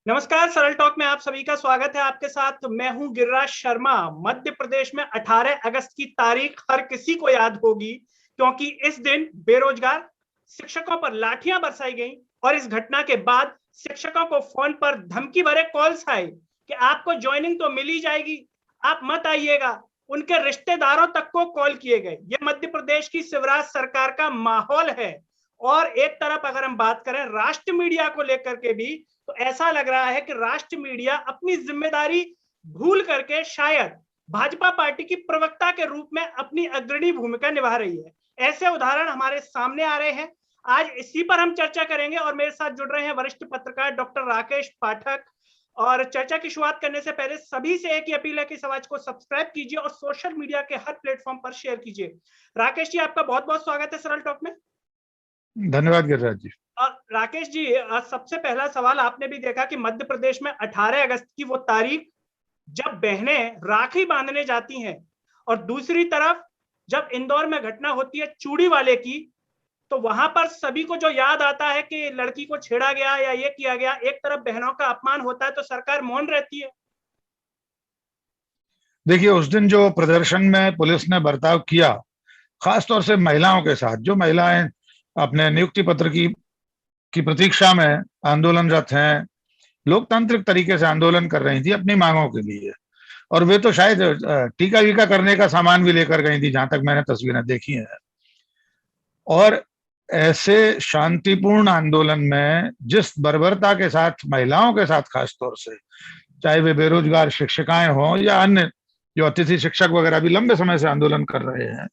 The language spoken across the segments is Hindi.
नमस्कार, सरल टॉक में आप सभी का स्वागत है। आपके साथ मैं हूं गिरिराज शर्मा। मध्य प्रदेश में 18 अगस्त की तारीख हर किसी को याद होगी, क्योंकि इस दिन बेरोजगार शिक्षकों पर लाठियां बरसाई गईं और इस घटना के बाद शिक्षकों को फोन पर धमकी भरे कॉल्स आए कि आपको ज्वाइनिंग तो मिल ही जाएगी, आप मत आइएगा। उनके रिश्तेदारों तक को कॉल किए गए। ये मध्य प्रदेश की शिवराज सरकार का माहौल है। और एक तरफ अगर हम बात करें राष्ट्र मीडिया को लेकर के भी, तो ऐसा लग रहा है कि राष्ट्र मीडिया अपनी जिम्मेदारी भूल करके शायद भाजपा पार्टी की प्रवक्ता के रूप में अपनी अग्रणी भूमिका निभा रही है। ऐसे उदाहरण हमारे सामने आ रहे हैं। आज इसी पर हम चर्चा करेंगे और मेरे साथ जुड़ रहे हैं वरिष्ठ पत्रकार डॉक्टर राकेश पाठक। और चर्चा की शुरुआत करने से पहले सभी से एक ही अपील है कि इस आवाज को सब्सक्राइब कीजिए और सोशल मीडिया के हर प्लेटफॉर्म पर शेयर कीजिए। राकेश जी, आपका बहुत बहुत स्वागत है सरल टॉक में। धन्यवाद गिरिराज जी। राकेश जी, सबसे पहला सवाल, आपने भी देखा कि मध्य प्रदेश में 18 अगस्त की वो तारीख जब बहनें राखी बांधने जाती हैं, और दूसरी तरफ जब इंदौर में घटना होती है चूड़ी वाले की, तो वहां पर सभी को जो याद आता है कि लड़की को छेड़ा गया या ये किया गया, एक तरफ बहनों का अपमान होता है तो सरकार मौन रहती है। देखिए, उस दिन जो प्रदर्शन में पुलिस ने बर्ताव किया, खासतौर से महिलाओं के साथ, जो महिलाएं अपने नियुक्ति पत्र की प्रतीक्षा में आंदोलनरत हैं, लोकतांत्रिक तरीके से आंदोलन कर रही थी अपनी मांगों के लिए, और वे तो शायद टीका वीका करने का सामान भी लेकर गई थी, जहां तक मैंने तस्वीरें देखी हैं। और ऐसे शांतिपूर्ण आंदोलन में जिस बर्बरता के साथ महिलाओं के साथ, खासतौर से चाहे वे बेरोजगार शिक्षिकाएं हों या अन्य जो अतिथि शिक्षक वगैरह भी लंबे समय से आंदोलन कर रहे हैं,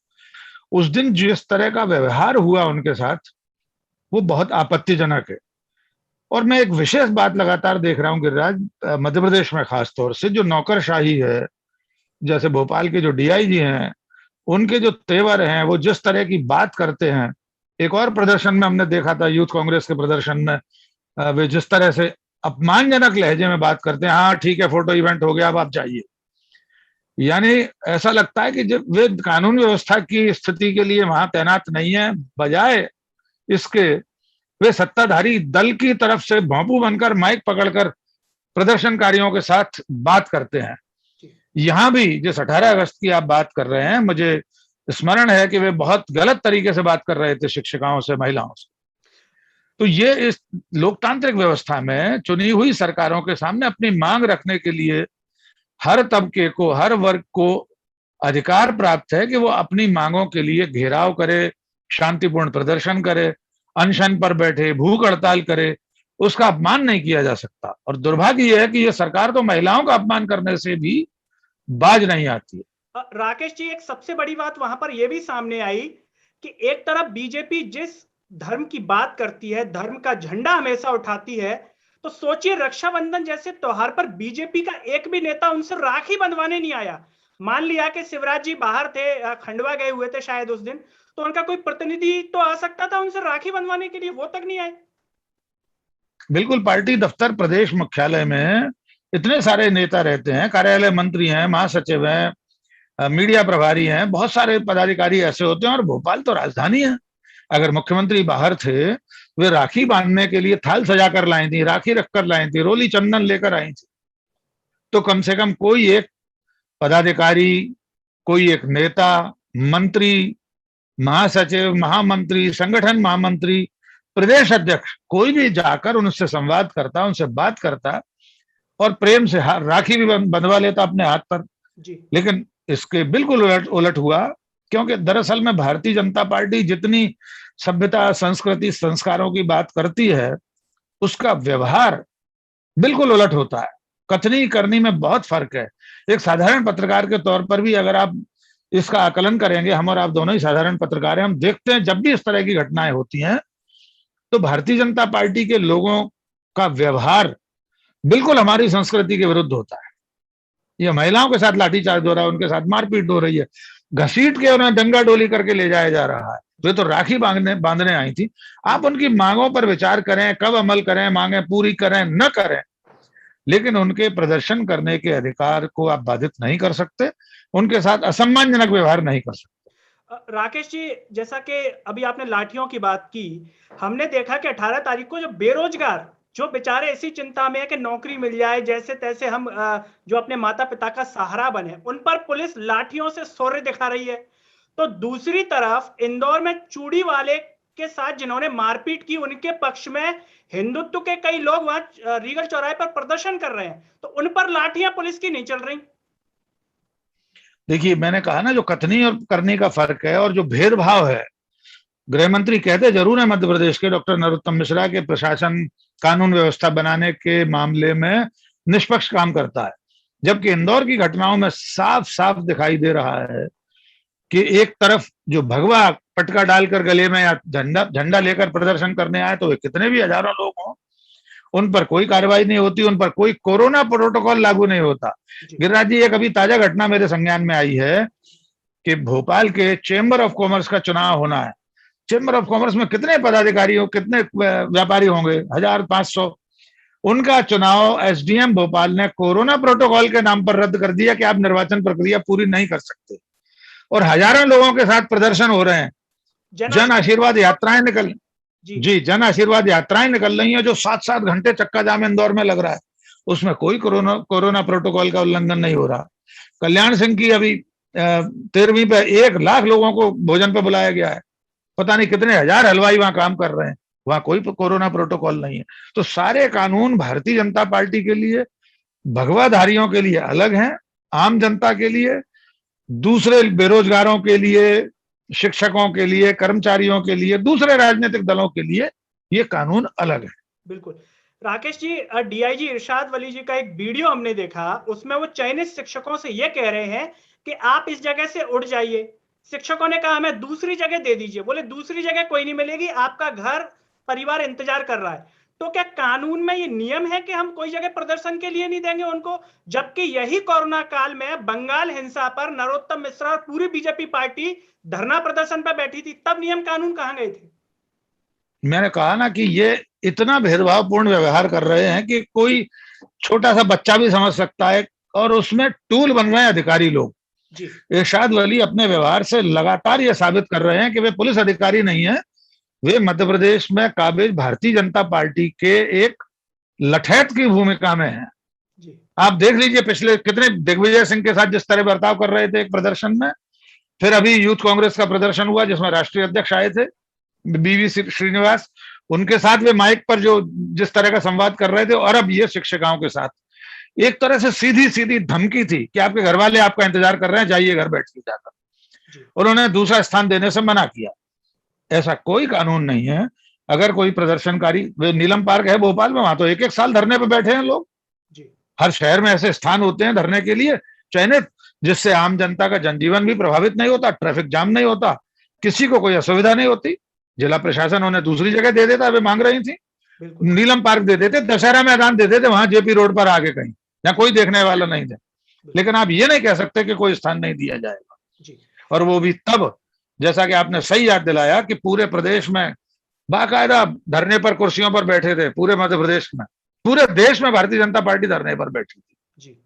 उस दिन जिस तरह का व्यवहार हुआ उनके साथ, वो बहुत आपत्तिजनक है। और मैं एक विशेष बात लगातार देख रहा हूं गिरिराज, मध्य प्रदेश में खासतौर से जो नौकरशाही है, जैसे भोपाल के जो डीआईजी हैं, उनके जो तेवर हैं, वो जिस तरह की बात करते हैं। एक और प्रदर्शन में हमने देखा था, यूथ कांग्रेस के प्रदर्शन में, वे जिस तरह से अपमानजनक लहजे में बात करते हैं, हाँ ठीक है, फोटो इवेंट हो गया, अब आप जाइए। यानी ऐसा लगता है कि जब वे कानून व्यवस्था की स्थिति के लिए वहां तैनात नहीं है, बजाय इसके वे सत्ताधारी दल की तरफ से भोंपू बनकर माइक पकड़कर प्रदर्शनकारियों के साथ बात करते हैं। यहां भी जिस 18 अगस्त की आप बात कर रहे हैं, मुझे स्मरण है कि वे बहुत गलत तरीके से बात कर रहे थे शिक्षिकाओं से, महिलाओं से। तो ये इस लोकतांत्रिक व्यवस्था में चुनी हुई सरकारों के सामने अपनी मांग रखने के लिए हर तबके को, हर वर्ग को अधिकार प्राप्त है कि वो अपनी मांगों के लिए घेराव करे, शांतिपूर्ण प्रदर्शन करे, अनशन पर बैठे, भूख हड़ताल करे, उसका अपमान नहीं किया जा सकता। और दुर्भाग्य यह है कि यह सरकार तो महिलाओं का अपमान करने से भी बाज नहीं आती है। राकेश जी, एक सबसे बड़ी बात वहां पर यह भी सामने आई कि एक तरफ बीजेपी जिस धर्म की बात करती है, धर्म का झंडा हमेशा उठाती है, तो सोचिए रक्षाबंधन जैसे त्योहार पर बीजेपी का एक भी नेता उनसे राखी बंधवाने नहीं आया। मान लिया कि शिवराज जी बाहर थे, खंडवा गए हुए थे शायद उस दिन, तो उनका कोई प्रतिनिधि तो आ सकता था उनसे राखी बंधवाने के लिए, वो तक नहीं आए। बिल्कुल, पार्टी दफ्तर, प्रदेश मुख्यालय में इतने सारे नेता रहते हैं, कार्यालय मंत्री हैं, महासचिव हैं, मीडिया प्रभारी हैं, बहुत सारे पदाधिकारी ऐसे होते हैं। और भोपाल तो राजधानी है। अगर मुख्यमंत्री बाहर थे, वे राखी बांधने के लिए थाल सजाकर लाई थी, राखी रखकर लाई थी, रोली चंदन लेकर आई थी। तो कम से कम कोई एक पदाधिकारी, कोई एक नेता, मंत्री, महासचिव, महामंत्री, संगठन महामंत्री, प्रदेश अध्यक्ष, कोई भी जाकर उनसे संवाद करता, उनसे बात करता और प्रेम से राखी भी बंधवा लेता अपने हाथ पर जी। लेकिन इसके बिल्कुल उलट हुआ, क्योंकि दरअसल में भारतीय जनता पार्टी जितनी सभ्यता, संस्कृति, संस्कारों की बात करती है, उसका व्यवहार बिल्कुल उलट होता है। कथनी करनी में बहुत फर्क है। एक साधारण पत्रकार के तौर पर भी अगर आप इसका आकलन करेंगे, हम और आप दोनों ही साधारण पत्रकार हैं, हम देखते हैं जब भी इस तरह की घटनाएं होती हैं तो भारतीय जनता पार्टी के लोगों का व्यवहार बिल्कुल हमारी संस्कृति के विरुद्ध होता है। ये महिलाओं के साथ लाठीचार्ज हो रहा है, उनके साथ मारपीट हो रही है, घसीट के उन्हें दंगा डोली करके ले जाया जा रहा है। वे तो राखी बांधने आई थी। आप उनकी मांगों पर विचार करें, कब अमल करें, मांगे पूरी करें न करें, लेकिन उनके प्रदर्शन करने के अधिकार को आप बाधित नहीं कर सकते, उनके साथ असम्मानजनक व्यवहार नहीं कर सकते। राकेश जी, जैसा कि अभी आपने लाठियों की बात की, हमने देखा कि 18 तारीख को जो बेरोजगार जो बेचारे इसी चिंता में है कि नौकरी मिल जाए, जैसे तैसे हम जो अपने माता पिता का सहारा बने, उन पर पुलिस लाठियों से शौर्य दिखा रही है। तो दूसरी तरफ इंदौर में चूड़ी वाले के साथ जिन्होंने मारपीट की, उनके पक्ष में हिंदुत्व के कई लोग वहां रीगल चौराहे पर प्रदर्शन कर रहे हैं, तो उन पर लाठियां पुलिस की नहीं चल रही। देखिए, मैंने कहा ना, जो कथनी और करनी का फर्क है और जो भेदभाव है। गृह मंत्री कहते जरूर है मध्य प्रदेश के डॉक्टर नरोत्तम मिश्रा के प्रशासन कानून व्यवस्था बनाने के मामले में निष्पक्ष काम करता है, जबकि इंदौर की घटनाओं में साफ साफ दिखाई दे रहा है कि एक तरफ जो भगवा पटका डालकर गले में या झंडा लेकर प्रदर्शन करने आए, तो वे कितने भी हजारों लोग हों, उन पर कोई कार्रवाई नहीं होती, उन पर कोई कोरोना प्रोटोकॉल लागू नहीं होता। गिरिराज जी, एक अभी ताजा घटना मेरे संज्ञान में आई है कि भोपाल के चेंबर ऑफ कॉमर्स का चुनाव होना है। चेंबर ऑफ कॉमर्स में कितने पदाधिकारी हो, कितने व्यापारी होंगे, 1500। उनका चुनाव एसडीएम भोपाल ने कोरोना प्रोटोकॉल के नाम पर रद्द कर दिया कि आप निर्वाचन प्रक्रिया पूरी नहीं कर सकते, और हजारों लोगों के साथ प्रदर्शन हो रहे हैं। जन आशीर्वाद यात्राएं निकल जी जन आशीर्वाद यात्राएं निकल रही हैं, जो 7-7 घंटे चक्का जाम इंदौर में लग रहा है, उसमें कोई कोरोना प्रोटोकॉल का उल्लंघन नहीं हो रहा। कल्याण सिंह की अभी 13वीं पे 1 लाख लोगों को भोजन पे बुलाया गया है, पता नहीं कितने हजार हलवाई वहां काम कर रहे हैं, वहां कोई कोरोना प्रोटोकॉल नहीं है। तो सारे कानून भारतीय जनता पार्टी के लिए, भगवाधारियों के लिए अलग हैं, आम जनता के लिए, दूसरे बेरोजगारों के लिए, शिक्षकों के लिए, कर्मचारियों के लिए, दूसरे राजनीतिक दलों के लिए ये कानून अलग है। बिल्कुल राकेश जी, डीआईजी इरशाद वली जी का एक वीडियो हमने देखा, उसमें वो चयनित शिक्षकों से ये कह रहे हैं कि आप इस जगह से उठ जाइए। शिक्षकों ने कहा हमें दूसरी जगह दे दीजिए, बोले दूसरी जगह कोई नहीं मिलेगी, आपका घर परिवार इंतजार कर रहा है। तो क्या कानून में ये नियम है कि हम कोई जगह प्रदर्शन के लिए नहीं देंगे उनको, जबकि यही कोरोना काल में बंगाल हिंसा पर नरोत्तम मिश्रा और पूरी बीजेपी पार्टी धरना प्रदर्शन पर बैठी थी, तब नियम कानून कहां गए थे? मैंने कहा ना कि ये इतना भेदभावपूर्ण व्यवहार कर रहे हैं कि कोई छोटा सा बच्चा भी समझ सकता है, और उसमें टूल बन रहे हैं अधिकारी लोग। इरशाद वली अपने व्यवहार से लगातार ये साबित कर रहे हैं कि वे पुलिस अधिकारी नहीं है, वे मध्य प्रदेश में काबिज भारतीय जनता पार्टी के एक लठैत की भूमिका में हैं। आप देख लीजिए, पिछले कितने दिग्विजय सिंह के साथ जिस तरह बर्ताव कर रहे थे एक प्रदर्शन में, फिर अभी यूथ कांग्रेस का प्रदर्शन हुआ जिसमें राष्ट्रीय अध्यक्ष आए थे बीवी श्रीनिवास, उनके साथ वे माइक पर जो जिस तरह का संवाद कर रहे थे, और अब ये शिक्षिकाओं के साथ एक तरह से सीधी सीधी धमकी थी कि आपके घर वाले आपका इंतजार कर रहे हैं, जाइए घर बैठिए जाकर। उन्होंने दूसरा स्थान देने से मना किया। ऐसा कोई कानून नहीं है। अगर कोई प्रदर्शनकारी, वे नीलम पार्क है भोपाल में, वहां तो 1-1 साल धरने पे बैठे हैं लोग। हर शहर में ऐसे स्थान होते हैं धरने के लिए चयनित, जिससे आम जनता का जनजीवन भी प्रभावित नहीं होता, ट्रैफिक जाम नहीं होता, किसी को कोई असुविधा नहीं होती। जिला प्रशासन उन्हें दूसरी जगह दे देता, वे मांग रही थी, नीलम पार्क दे देते, दशहरा मैदान दे देते, वहां जेपी रोड पर आगे कहीं, या कोई देखने वाला नहीं थे। लेकिन आप ये नहीं कह सकते कि कोई स्थान नहीं दिया जाएगा, और वो भी तब, जैसा कि आपने सही याद दिलाया, कि पूरे प्रदेश में बाकायदा धरने पर कुर्सियों पर बैठे थे, पूरे मध्य प्रदेश में, पूरे देश में भारतीय जनता पार्टी धरने पर बैठी थी। जी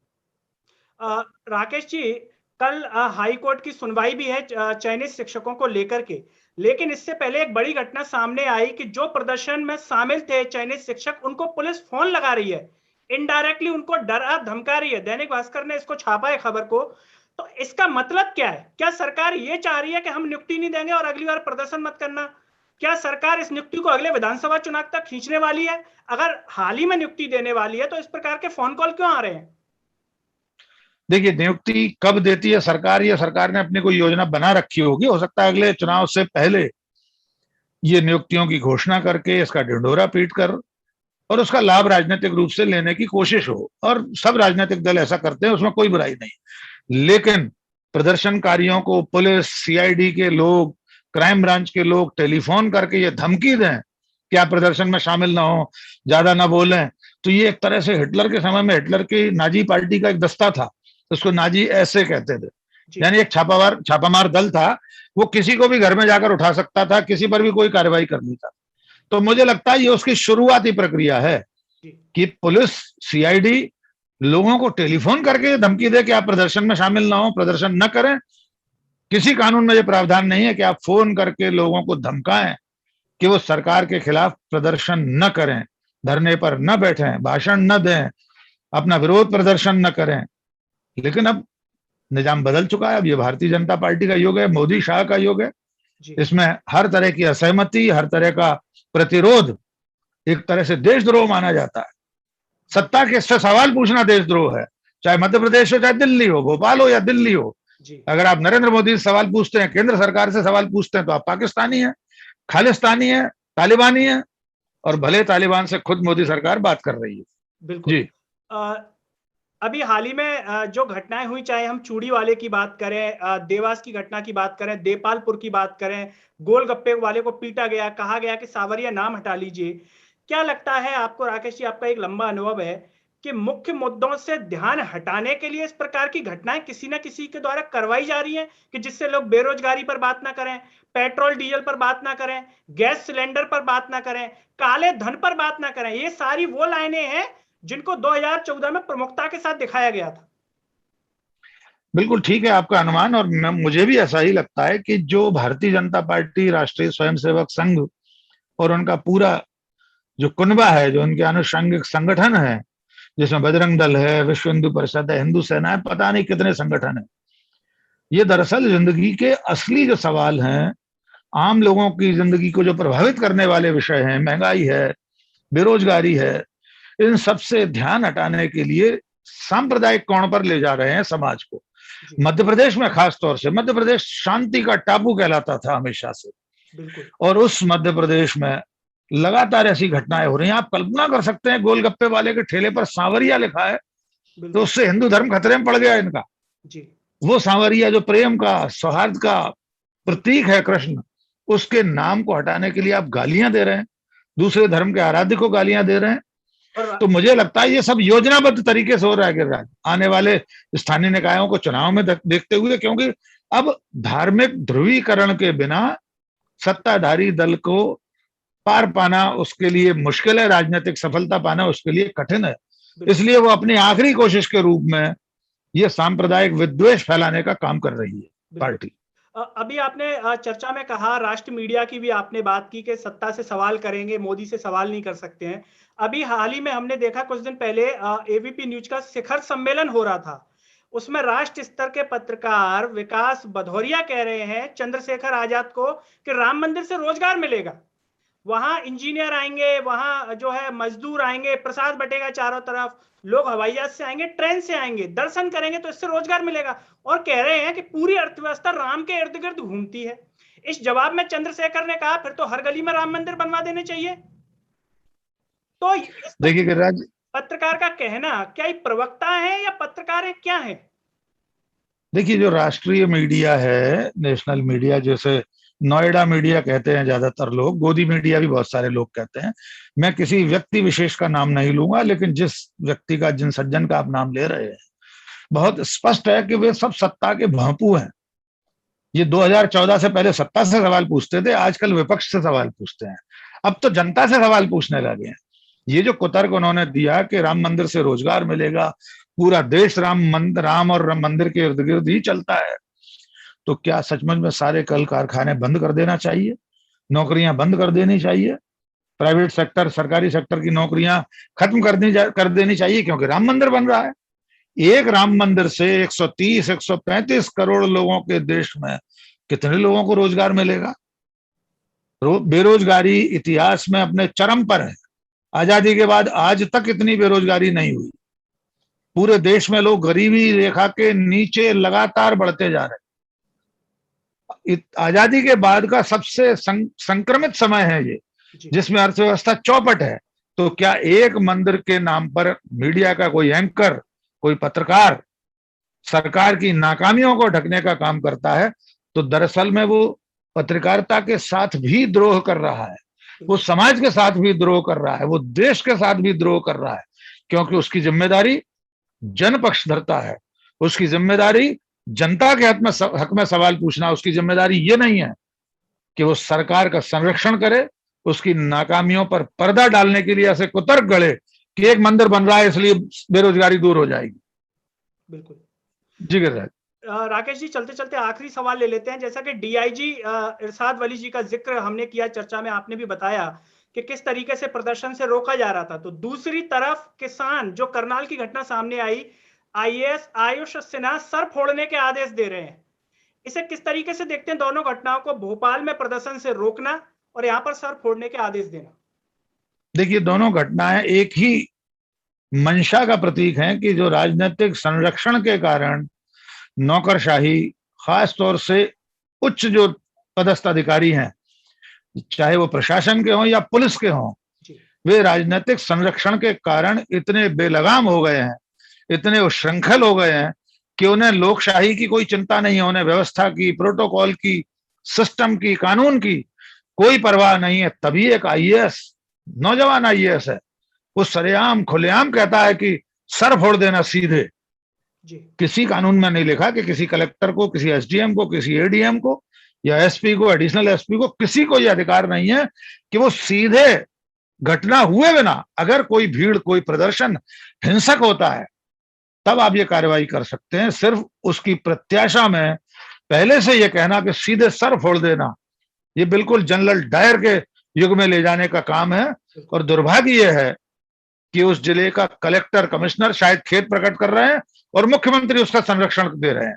राकेश जी, कल हाई कोर्ट की सुनवाई भी है चयनित शिक्षकों को लेकर के, लेकिन इससे पहले एक बड़ी घटना सामने आई कि जो प्रदर्शन में शामिल थे चयनित शिक्षक, उनको पुलिस फोन लगा रही है, इनडायरेक्टली उनको डरा धमका रही है। दैनिक भास्कर ने इसको छापा है खबर को। तो इसका मतलब क्या है? क्या सरकार ये चाह रही है कि हम नियुक्ति नहीं देंगे और अगली बार प्रदर्शन मत करना? क्या सरकार इस नियुक्ति को अगले विधानसभा चुनाव तक खींचने वाली है? अगर हाल ही में नियुक्ति देने वाली है तो इस प्रकार के फोन कॉल क्यों आ रहे हैं? देखिए, नियुक्ति कब देती है सरकार, ये सरकार ने अपनी कोई योजना बना रखी होगी। हो सकता है अगले चुनाव से पहले ये नियुक्तियों की घोषणा करके इसका ढिंढोरा पीट कर और उसका लाभ राजनीतिक रूप से लेने की कोशिश हो, और सब राजनीतिक दल ऐसा करते हैं, उसमें कोई बुराई नहीं। लेकिन प्रदर्शनकारियों को पुलिस, सीआईडी के लोग, क्राइम ब्रांच के लोग टेलीफोन करके ये धमकी दें कि आप प्रदर्शन में शामिल ना हो, ज्यादा ना बोलें, तो ये एक तरह से हिटलर के समय में हिटलर की नाजी पार्टी का एक दस्ता था, उसको नाजी ऐसे कहते थे, यानी एक छापामार दल था, वो किसी को भी घर में जाकर उठा सकता था, किसी पर भी कोई कार्रवाई कर लेता। तो मुझे लगता है ये उसकी शुरुआती प्रक्रिया है कि पुलिस, सीआईडी लोगों को टेलीफोन करके धमकी दे कि आप प्रदर्शन में शामिल ना हो, प्रदर्शन न करें। किसी कानून में ये प्रावधान नहीं है कि आप फोन करके लोगों को धमकाएं कि वो सरकार के खिलाफ प्रदर्शन न करें। धरने पर न बैठें, भाषण न दें, अपना विरोध प्रदर्शन न करें। लेकिन अब निजाम बदल चुका है। अब ये भारतीय जनता पार्टी का युग है, मोदी शाह का युग है। इसमें हर तरह की असहमति, हर तरह का प्रतिरोध एक तरह से देशद्रोह माना जाता है। सत्ता के से सवाल पूछना देशद्रोह है, चाहे मध्य प्रदेश हो, चाहे दिल्ली हो, भोपाल हो या दिल्ली हो। अगर आप नरेंद्र मोदी से सवाल पूछते हैं, केंद्र सरकार से सवाल पूछते हैं, तो आप पाकिस्तानी हैं, खालिस्तानी हैं, तालिबानी हैं, और भले तालिबान से खुद मोदी सरकार बात कर रही है। बिल्कुल जी। अभी हाल ही में जो घटनाएं हुई, चाहे हम चूड़ी वाले की बात करें, देवास की घटना की बात करें, देपालपुर की बात करें, गोलगप्पे वाले को पीटा गया, कहा गया कि सावरिया नाम हटा लीजिए। क्या लगता है आपको राकेश जी, आपका एक लंबा अनुभव है, कि मुख्य मुद्दों से ध्यान हटाने के लिए इस प्रकार की घटनाएं किसी न किसी के द्वारा करवाई जा रही हैं, कि जिससे लोग बेरोजगारी पर बात ना करें, पेट्रोल डीजल पर बात ना करें, गैस सिलेंडर पर बात ना करें, काले धन पर बात ना करें? ये सारी वो लाइनें हैं जिनको 2014 में प्रमुखता के साथ दिखाया गया था। बिल्कुल ठीक है आपका अनुमान, और मुझे भी ऐसा ही लगता है कि जो भारतीय जनता पार्टी, राष्ट्रीय स्वयंसेवक संघ और उनका पूरा जो कुनबा है, जो उनके आनुषंगिक संगठन है, जिसमें बजरंग दल है, विश्व हिंदू परिषद है, हिंदू सेना है, पता नहीं कितने संगठन है, ये दरअसल जिंदगी के असली जो सवाल हैं, आम लोगों की जिंदगी को जो प्रभावित करने वाले विषय हैं, महंगाई है, बेरोजगारी है, इन सब से ध्यान हटाने के लिए सांप्रदायिक कोण पर ले जा रहे हैं समाज को। मध्य प्रदेश में खास तौर से, मध्य प्रदेश शांति का टापू कहलाता था हमेशा से, और उस मध्य प्रदेश में लगातार ऐसी घटनाएं हो रही हैं। आप कल्पना कर सकते हैं, गोलगप्पे वाले के ठेले पर सांवरिया लिखा है, तो उससे हिंदू धर्म खतरे में पड़ गया इनका। वो सांवरिया जो प्रेम का, सौहार्द का प्रतीक है, कृष्ण, उसके नाम को हटाने के लिए आप गालियां दे रहे हैं, दूसरे धर्म के आराध्य को गालियां दे रहे हैं। तो मुझे लगता है ये सब योजनाबद्ध तरीके से हो रहा है गिरिराज, आने वाले स्थानीय निकायों को चुनाव में देखते हुए, क्योंकि अब धार्मिक ध्रुवीकरण के बिना सत्ताधारी दल को पार पाना उसके लिए मुश्किल है, राजनीतिक सफलता पाना उसके लिए कठिन है। इसलिए वो अपनी आखिरी कोशिश के रूप में ये सांप्रदायिक विद्वेष फैलाने का काम कर रही है पार्टी। अभी आपने चर्चा में कहा, राष्ट्र मीडिया की भी आपने बात की कि सत्ता से सवाल करेंगे, मोदी से सवाल नहीं कर सकते हैं। अभी हाल ही में हमने देखा, कुछ दिन पहले एबीपी न्यूज का शिखर सम्मेलन हो रहा था, उसमें राष्ट्र स्तर के पत्रकार विकास भदौरिया कह रहे हैं चंद्रशेखर आजाद को कि राम मंदिर से रोजगार मिलेगा, वहां इंजीनियर आएंगे, वहां जो है मजदूर आएंगे, प्रसाद बटेगा चारों तरफ, लोग हवाई जहाज से आएंगे, ट्रेन से आएंगे, दर्शन करेंगे, तो इससे रोजगार मिलेगा। और कह रहे हैं कि पूरी अर्थव्यवस्था राम के इर्द गिर्द घूमती है। इस जवाब में चंद्रशेखर ने कहा, फिर तो हर गली में राम मंदिर बनवा देने चाहिए। तो देखिए गिरिराज, पत्रकार का कहना, क्या ये प्रवक्ता है या पत्रकार है, क्या है? देखिए, जो राष्ट्रीय मीडिया है, नेशनल मीडिया, जैसे नोएडा मीडिया कहते हैं ज्यादातर लोग, गोदी मीडिया भी बहुत सारे लोग कहते हैं, मैं किसी व्यक्ति विशेष का नाम नहीं लूंगा, लेकिन जिस व्यक्ति का, जिन सज्जन का आप नाम ले रहे हैं, बहुत स्पष्ट है कि वे सब सत्ता के भांपू हैं। ये 2014 से पहले सत्ता से सवाल पूछते थे, आजकल विपक्ष से सवाल पूछते हैं, अब तो जनता से सवाल पूछने लगे हैं। ये जो कुतर्क उन्होंने दिया कि राम मंदिर से रोजगार मिलेगा, पूरा देश राम और मंदिर के इर्द गिर्द ही चलता है, तो क्या सचमुच में सारे कल कारखाने बंद कर देना चाहिए, नौकरियां बंद कर देनी चाहिए, प्राइवेट सेक्टर, सरकारी सेक्टर की नौकरियां खत्म कर देनी चाहिए, क्योंकि राम मंदिर बन रहा है? एक राम मंदिर से 130-135 करोड़ लोगों के देश में कितने लोगों को रोजगार मिलेगा? बेरोजगारी इतिहास में अपने चरम पर है। आजादी के बाद आज तक इतनी बेरोजगारी नहीं हुई। पूरे देश में लोग गरीबी रेखा के नीचे लगातार बढ़ते जा रहे हैं। आजादी के बाद का सबसे संक्रमित समय है ये, जिसमें अर्थव्यवस्था चौपट है। तो क्या एक मंदिर के नाम पर मीडिया का कोई एंकर, कोई पत्रकार सरकार की नाकामियों को ढकने का काम करता है, तो दरअसल में वो पत्रकारिता के साथ भी द्रोह कर रहा है, वो समाज के साथ भी द्रोह कर रहा है, वो देश के साथ भी द्रोह कर रहा है, क्योंकि उसकी जिम्मेदारी जनपक्ष धरता है, उसकी जिम्मेदारी जनता के हक में सवाल पूछना, उसकी जिम्मेदारी ये नहीं है कि वो सरकार का संरक्षण करे, उसकी नाकामियों पर पर्दा डालने के लिए ऐसे कुतर्क गढ़े कि एक मंदिर बन रहा है इसलिए बेरोजगारी दूर हो जाएगी। बिल्कुल जी गिरिराज। राकेश जी, चलते चलते आखिरी सवाल ले लेते हैं। जैसा कि डीआईजी इरशाद वली जी का जिक्र हमने किया चर्चा में, आपने भी बताया कि किस तरीके से प्रदर्शन से रोका जा रहा था, तो दूसरी तरफ किसान, जो करनाल की घटना सामने आई, आईएएस आयुष सिन्हा सर फोड़ने के आदेश दे रहे हैं। इसे किस तरीके से देखते हैं दोनों घटनाओं को, भोपाल में प्रदर्शन से रोकना और यहां पर सर फोड़ने के आदेश देना? देखिए, दोनों घटनाएं एक ही मंशा का प्रतीक हैं कि जो राजनीतिक संरक्षण के कारण नौकरशाही, खास तौर से उच्च जो पदस्थ अधिकारी हैं, चाहे वो प्रशासन के हों या पुलिस के हों, वे राजनीतिक संरक्षण के कारण इतने बेलगाम हो गए हैं, इतने उच्छृंखल हो गए हैं कि उन्हें लोकशाही की कोई चिंता नहीं है, उन्हें व्यवस्था की, प्रोटोकॉल की, सिस्टम की, कानून की कोई परवाह नहीं है। तभी एक आईएएस, नौजवान आईएएस है, वो सरेआम खुलेआम कहता है कि सर फोड़ देना सीधे। किसी कानून में नहीं लिखा कि किसी कलेक्टर को, किसी एसडीएम को, किसी एडीएम को या एसपी को, एडिशनल एसपी को, किसी को यह अधिकार नहीं है कि वो सीधे घटना हुए बिना, अगर कोई भीड़, कोई प्रदर्शन हिंसक होता है, तब आप ये कार्रवाई कर सकते हैं। सिर्फ उसकी प्रत्याशा में पहले से यह कहना कि सीधे सर फोड़ देना, ये बिल्कुल जनरल डायर के युग में ले जाने का काम है। और दुर्भाग्य यह है कि उस जिले का कलेक्टर, कमिश्नर शायद खेद प्रकट कर रहे हैं और मुख्यमंत्री उसका संरक्षण दे रहे हैं।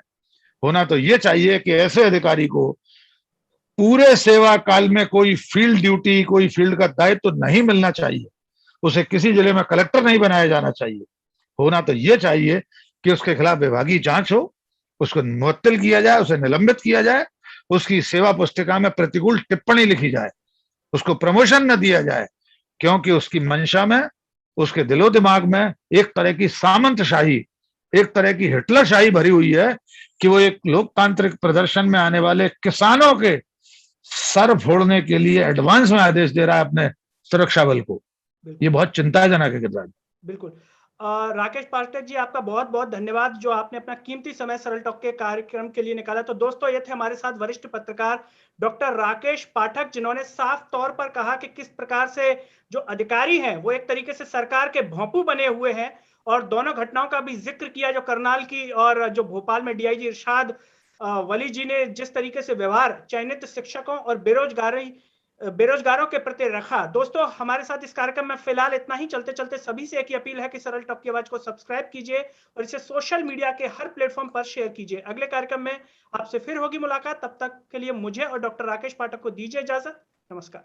होना तो यह चाहिए कि ऐसे अधिकारी को पूरे सेवा काल में कोई फील्ड ड्यूटी, कोई फील्ड का दायित्व तो नहीं मिलना चाहिए, उसे किसी जिले में कलेक्टर नहीं बनाया जाना चाहिए। होना तो यह चाहिए कि उसके खिलाफ विभागीय जांच हो, उसको मुअत्तल किया जाए, उसे निलंबित किया जाए, उसकी सेवा पुस्तिका में प्रतिकूल टिप्पणी लिखी जाए, उसको प्रमोशन न दिया जाए, क्योंकि उसकी मंशा में, उसके दिलो दिमाग में एक तरह की सामंतशाही, एक तरह की हिटलरशाही भरी हुई है कि वो एक लोकतांत्रिक प्रदर्शन में आने वाले किसानों के सर फोड़ने के लिए एडवांस में आदेश दे रहा है अपने सुरक्षा बल को। ये बहुत चिंताजनक है। बिल्कुल। राकेश पाठक जी, आपका बहुत बहुत धन्यवाद जो आपने अपना कीमती समय सरल टॉक के कार्यक्रम के लिए निकाला। तो दोस्तों, ये थे हमारे साथ वरिष्ठ पत्रकार डॉक्टर राकेश पाठक, जिन्होंने साफ तौर पर कहा कि किस प्रकार से जो अधिकारी हैं वो एक तरीके से सरकार के भोंपू बने हुए हैं, और दोनों घटनाओं का भी जिक्र किया, जो करनाल की और जो भोपाल में डीआईजी इरशाद वली जी ने जिस तरीके से व्यवहार चयनित शिक्षकों और बेरोजगारों के प्रति रखा। दोस्तों, हमारे साथ इस कार्यक्रम में फिलहाल इतना ही। चलते चलते सभी से एक ही अपील है कि सरल टॉक की आवाज को सब्सक्राइब कीजिए और इसे सोशल मीडिया के हर प्लेटफॉर्म पर शेयर कीजिए। अगले कार्यक्रम में आपसे फिर होगी मुलाकात। तब तक के लिए मुझे और डॉक्टर राकेश पाठक को दीजिए इजाजत। नमस्कार।